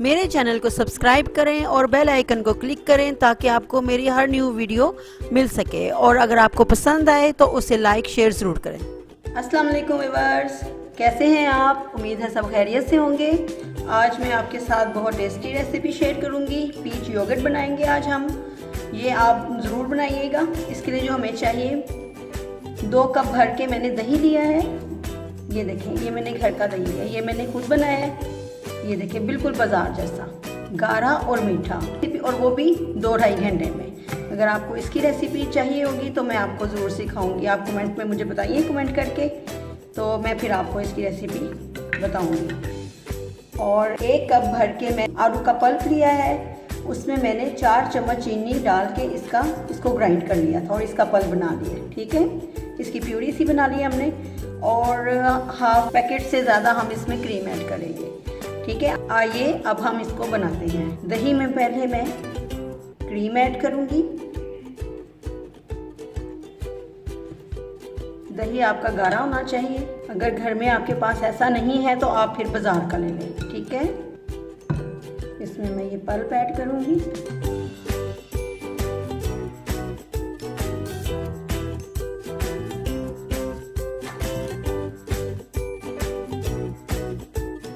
मेरे चैनल को सब्सक्राइब करें और बेल आइकन को क्लिक करें ताकि आपको मेरी हर न्यू वीडियो मिल सके, और अगर आपको पसंद आए तो उसे लाइक शेयर ज़रूर करें। अस्सलाम वालेकुम व्यूअर्स, कैसे हैं आप? उम्मीद है सब खैरियत से होंगे। आज मैं आपके साथ बहुत टेस्टी रेसिपी शेयर करूंगी। पीच योगर्ट बनाएंगे आज हम। ये आप ज़रूर बनाइएगा। इसके लिए जो हमें चाहिए, 2 कप भर के मैंने दही लिया है। ये देखें, ये मैंने घर का दही लिया, ये मैंने खुद बनाया है। ये देखें, बिल्कुल बाजार जैसा गाढ़ा और मीठा, और वो भी 2-2.5 घंटे में। अगर आपको इसकी रेसिपी चाहिए होगी तो मैं आपको ज़रूर सिखाऊंगी। आप कमेंट में मुझे बताइए, कमेंट करके, तो मैं फिर आपको इसकी रेसिपी बताऊंगी। और 1 कप भर के मैं आलू का पल्प लिया है। उसमें मैंने 4 चम्मच चीनी डाल के इसको ग्राइंड कर लिया था और इसका पल्प बना लिया। ठीक है, इसकी प्यूरी सी बना ली हमने। और हाफ पैकेट से ज़्यादा हम इसमें क्रीम ऐड करेंगे। ठीक है, आइए अब हम इसको बनाते हैं। दही में पहले मैं क्रीम ऐड करूँगी। दही आपका गाढ़ा होना चाहिए। अगर घर में आपके पास ऐसा नहीं है तो आप फिर बाजार का ले लें। ठीक है, इसमें मैं ये पल्प ऐड करूँगी।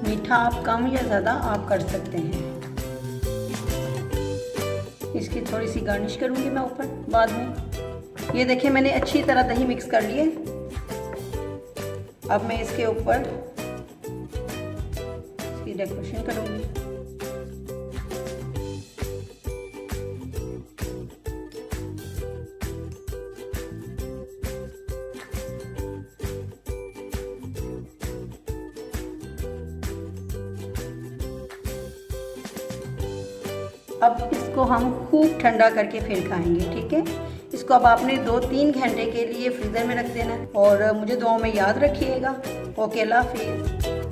मीठा आप कम या ज़्यादा आप कर सकते हैं। इसकी थोड़ी सी गार्निश करूँगी मैं ऊपर बाद में। ये देखिए, मैंने अच्छी तरह दही मिक्स कर लिए। अब मैं इसके ऊपर इसकी डेकोरेशन करूँगी। अब इसको हम खूब ठंडा करके फिर खाएंगे। ठीक है, इसको अब आपने 2-3 घंटे के लिए फ्रीज़र में रख देना है। और मुझे दुआओं में याद रखिएगा। ओके, अल्लाह हाफिज़।